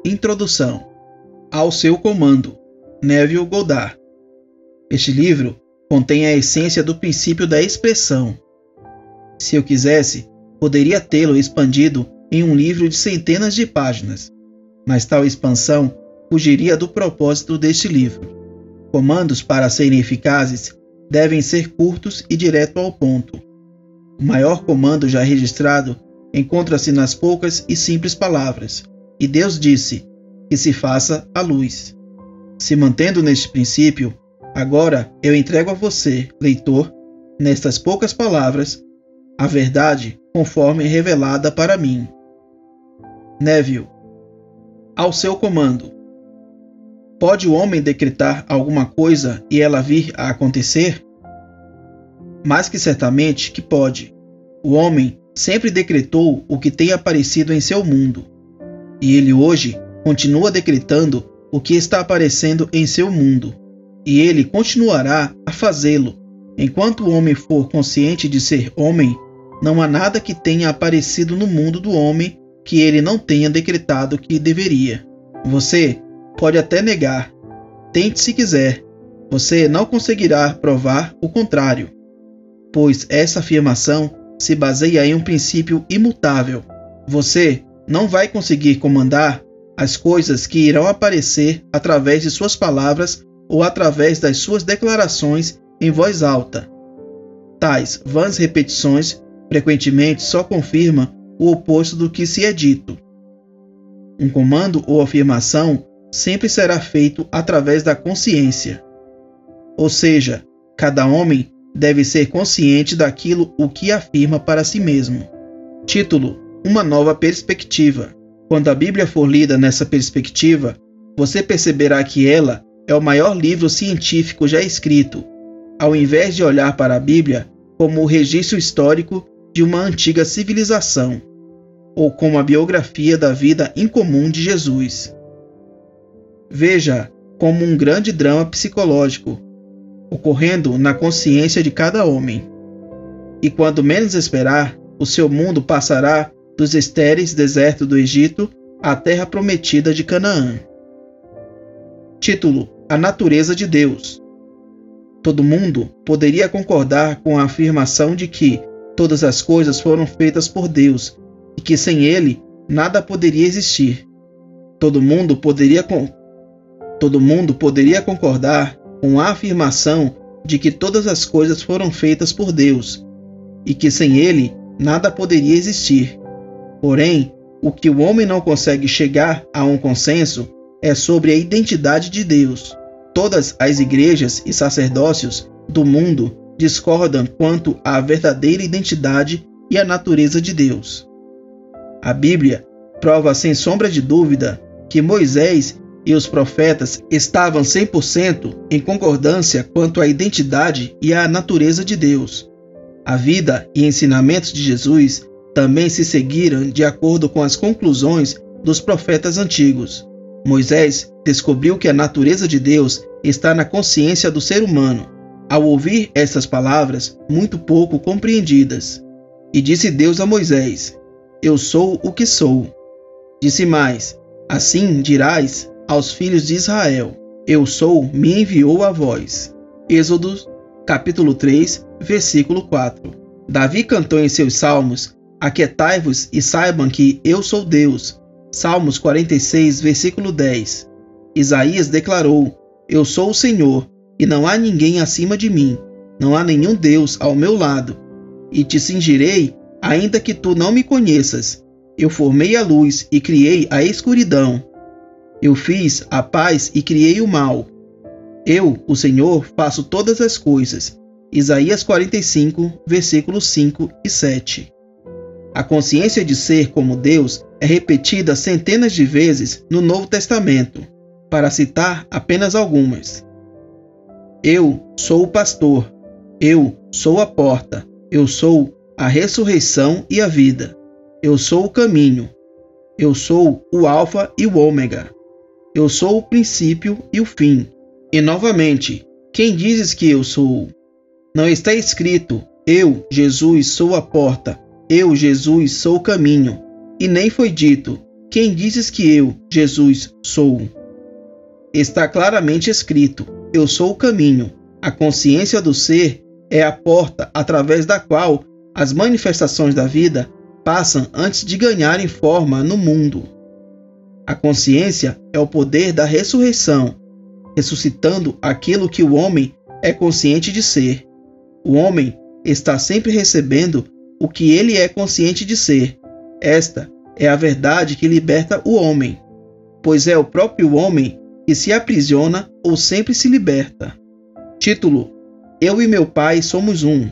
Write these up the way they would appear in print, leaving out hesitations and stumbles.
Introdução. Ao seu comando, Neville Goddard. Este livro contém a essência do princípio da expressão. Se eu quisesse, poderia tê-lo expandido em um livro de centenas de páginas, mas tal expansão fugiria do propósito deste livro. Comandos, para serem eficazes, devem ser curtos e direto ao ponto. O maior comando já registrado encontra-se nas poucas e simples palavras: e Deus disse que se faça a luz. Se mantendo neste princípio, agora eu entrego a você, leitor, nestas poucas palavras, a verdade conforme revelada para mim. Neville. Ao seu comando. Pode o homem decretar alguma coisa e ela vir a acontecer? Mais que certamente que pode. O homem sempre decretou o que tem aparecido em seu mundo, e ele hoje continua decretando o que está aparecendo em seu mundo, e ele continuará a fazê-lo. Enquanto o homem for consciente de ser homem, não há nada que tenha aparecido no mundo do homem que ele não tenha decretado que deveria. Você pode até negar, tente se quiser, você não conseguirá provar o contrário, pois essa afirmação se baseia em um princípio imutável. Você não vai conseguir comandar as coisas que irão aparecer através de suas palavras ou através das suas declarações em voz alta. Tais vãs repetições frequentemente só confirmam o oposto do que se é dito. Um comando ou afirmação sempre será feito através da consciência. Ou seja, cada homem deve ser consciente daquilo o que afirma para si mesmo. Título: Uma nova perspectiva. Quando a Bíblia for lida nessa perspectiva, você perceberá que ela é o maior livro científico já escrito, ao invés de olhar para a Bíblia como o registro histórico de uma antiga civilização, ou como a biografia da vida incomum de Jesus. Veja como um grande drama psicológico, ocorrendo na consciência de cada homem. E quando menos esperar, o seu mundo passará dos estéreis desertos do Egito à terra prometida de Canaã. Título: A natureza de Deus. Todo mundo poderia concordar com a afirmação de que todas as coisas foram feitas por Deus e que sem Ele nada poderia existir. Todo mundo poderia concordar com a afirmação de que todas as coisas foram feitas por Deus e que sem Ele nada poderia existir. Porém, o que o homem não consegue chegar a um consenso é sobre a identidade de Deus. Todas as igrejas e sacerdócios do mundo discordam quanto à verdadeira identidade e à natureza de Deus. A Bíblia prova sem sombra de dúvida que Moisés e os profetas estavam 100% em concordância quanto à identidade e à natureza de Deus. A vida e ensinamentos de Jesus também se seguiram de acordo com as conclusões dos profetas antigos. Moisés descobriu que a natureza de Deus está na consciência do ser humano. Ao ouvir essas palavras, muito pouco compreendidas, e disse Deus a Moisés: Eu sou o que sou. Disse mais: Assim dirás aos filhos de Israel: Eu sou, me enviou a vós. Êxodo, capítulo 3, versículo 4. Davi cantou em seus salmos: Aquietai-vos e saibam que eu sou Deus. Salmos 46, versículo 10. Isaías declarou: Eu sou o Senhor, e não há ninguém acima de mim. Não há nenhum Deus ao meu lado. E te cingirei, ainda que tu não me conheças. Eu formei a luz e criei a escuridão. Eu fiz a paz e criei o mal. Eu, o Senhor, faço todas as coisas. Isaías 45, versículos 5 e 7. A consciência de ser como Deus é repetida centenas de vezes no Novo Testamento, para citar apenas algumas. Eu sou o pastor. Eu sou a porta. Eu sou a ressurreição e a vida. Eu sou o caminho. Eu sou o Alfa e o Ômega. Eu sou o princípio e o fim. E novamente, quem dizes que eu sou? Não está escrito: Eu, Jesus, sou a porta. Eu, Jesus, sou o caminho. E nem foi dito: quem dizes que eu, Jesus, sou? Está claramente escrito: eu sou o caminho. A consciência do ser é a porta através da qual as manifestações da vida passam antes de ganharem forma no mundo. A consciência é o poder da ressurreição, ressuscitando aquilo que o homem é consciente de ser. O homem está sempre recebendo o que ele é consciente de ser. Esta é a verdade que liberta o homem, pois é o próprio homem que se aprisiona ou sempre se liberta. Título: Eu e meu Pai somos um.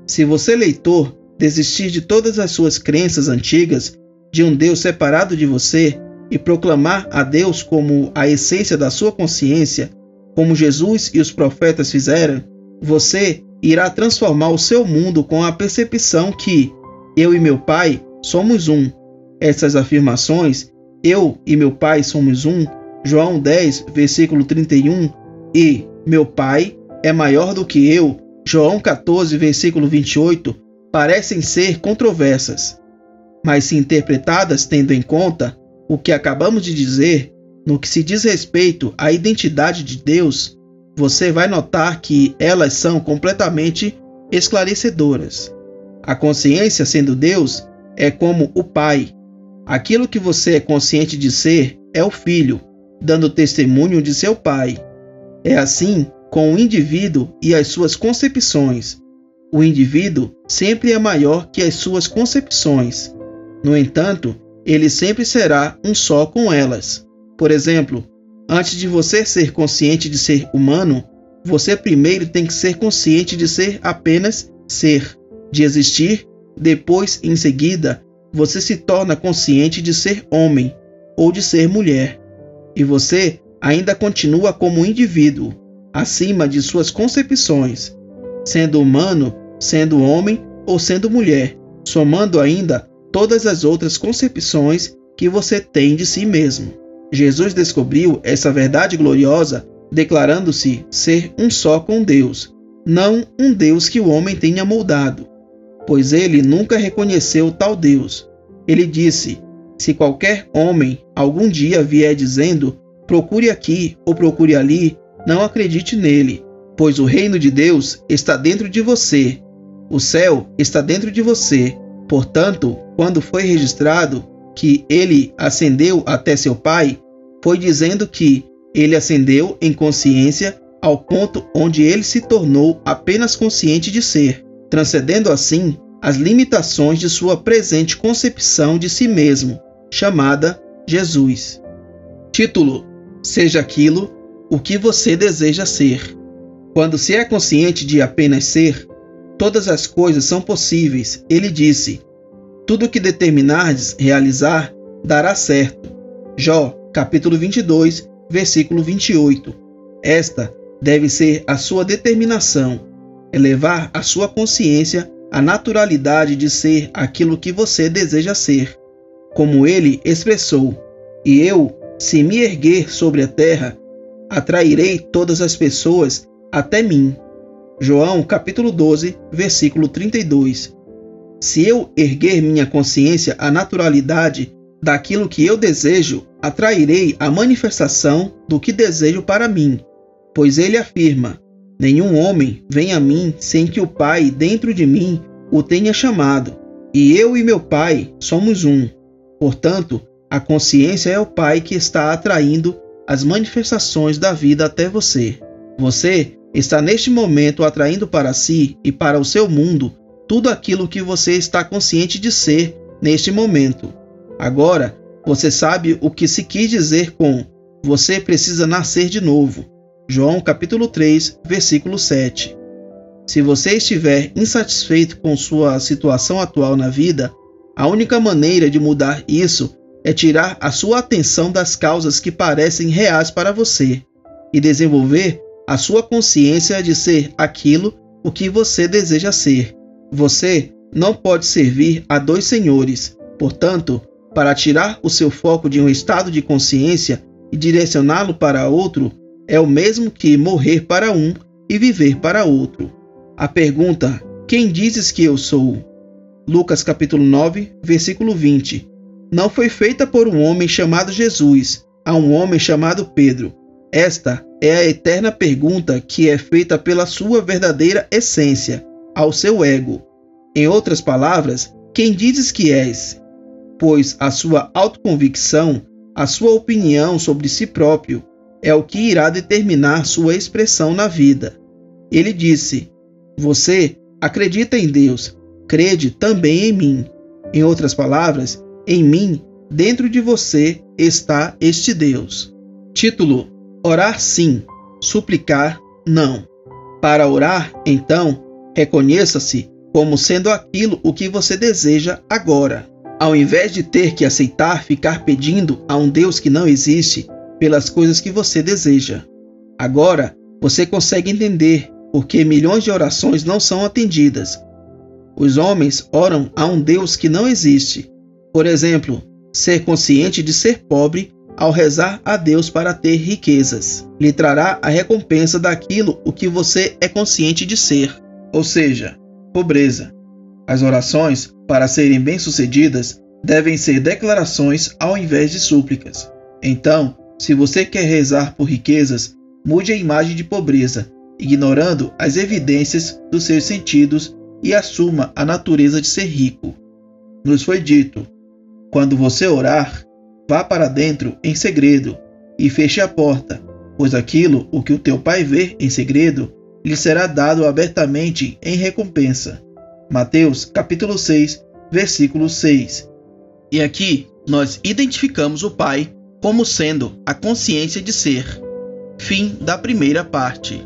Se você, leitor, desistir de todas as suas crenças antigas, de um Deus separado de você, e proclamar a Deus como a essência da sua consciência, como Jesus e os profetas fizeram, você irá transformar o seu mundo com a percepção que eu e meu Pai somos um. Essas afirmações, eu e meu Pai somos um, João 10, versículo 31, e meu Pai é maior do que eu, João 14, versículo 28, parecem ser controversas, mas se interpretadas tendo em conta o que acabamos de dizer, no que se diz respeito à identidade de Deus, você vai notar que elas são completamente esclarecedoras. A consciência, sendo Deus, é como o Pai. Aquilo que você é consciente de ser é o Filho, dando testemunho de seu Pai. É assim com o indivíduo e as suas concepções. O indivíduo sempre é maior que as suas concepções. No entanto, ele sempre será um só com elas. Por exemplo, antes de você ser consciente de ser humano, você primeiro tem que ser consciente de ser apenas ser, de existir. Depois, em seguida, você se torna consciente de ser homem ou de ser mulher. E você ainda continua como indivíduo, acima de suas concepções, sendo humano, sendo homem ou sendo mulher, somando ainda todas as outras concepções que você tem de si mesmo. Jesus descobriu essa verdade gloriosa declarando-se ser um só com Deus, não um Deus que o homem tenha moldado, pois ele nunca reconheceu tal Deus. Ele disse: se qualquer homem algum dia vier dizendo, procure aqui ou procure ali, não acredite nele, pois o reino de Deus está dentro de você. O céu está dentro de você. Portanto, quando foi registrado que ele ascendeu até seu Pai, foi dizendo que ele ascendeu em consciência ao ponto onde ele se tornou apenas consciente de ser, transcendendo assim as limitações de sua presente concepção de si mesmo, chamada Jesus. Título: Seja aquilo o que você deseja ser. Quando se é consciente de apenas ser, todas as coisas são possíveis. Ele disse: tudo o que determinardes realizar dará certo. Jó, capítulo 22, versículo 28. Esta deve ser a sua determinação, elevar a sua consciência à naturalidade de ser aquilo que você deseja ser. Como ele expressou: e eu, se me erguer sobre a terra, atrairei todas as pessoas até mim. João, capítulo 12, versículo 32. Se eu erguer minha consciência à naturalidade daquilo que eu desejo, atrairei a manifestação do que desejo para mim, pois ele afirma: nenhum homem vem a mim sem que o Pai dentro de mim o tenha chamado, e eu e meu Pai somos um. Portanto, a consciência é o Pai que está atraindo as manifestações da vida até você. Você está neste momento atraindo para si e para o seu mundo tudo aquilo que você está consciente de ser neste momento. Agora, você sabe o que se quis dizer com você precisa nascer de novo. João capítulo 3, versículo 7. Se você estiver insatisfeito com sua situação atual na vida, a única maneira de mudar isso é tirar a sua atenção das causas que parecem reais para você e desenvolver a sua consciência de ser aquilo o que você deseja ser. Você não pode servir a dois senhores. Portanto, para tirar o seu foco de um estado de consciência e direcioná-lo para outro, é o mesmo que morrer para um e viver para outro. A pergunta: quem dizes que eu sou? Lucas capítulo 9, versículo 20. não foi feita por um homem chamado Jesus, a um homem chamado Pedro. Esta é a eterna pergunta que é feita pela sua verdadeira essência, ao seu ego. Em outras palavras, quem dizes que és? Pois a sua autoconvicção, a sua opinião sobre si próprio, é o que irá determinar sua expressão na vida. Ele disse: você acredita em Deus, crede também em mim. Em outras palavras, em mim, dentro de você, está este Deus. Título: Orar sim, suplicar não. Para orar, então, reconheça-se como sendo aquilo o que você deseja agora. Ao invés de ter que aceitar ficar pedindo a um Deus que não existe pelas coisas que você deseja. Agora, você consegue entender por que milhões de orações não são atendidas. Os homens oram a um Deus que não existe. Por exemplo, ser consciente de ser pobre ao rezar a Deus para ter riquezas. Lhe trará a recompensa daquilo o que você é consciente de ser, ou seja, pobreza. As orações, para serem bem-sucedidas, devem ser declarações ao invés de súplicas. Então, se você quer rezar por riquezas, mude a imagem de pobreza, ignorando as evidências dos seus sentidos e assuma a natureza de ser rico. Nos foi dito: quando você orar, vá para dentro em segredo e feche a porta, pois aquilo o que o teu pai vê em segredo lhe será dado abertamente em recompensa. Mateus capítulo 6, versículo 6. E aqui nós identificamos o Pai como sendo a consciência de ser. Fim da primeira parte.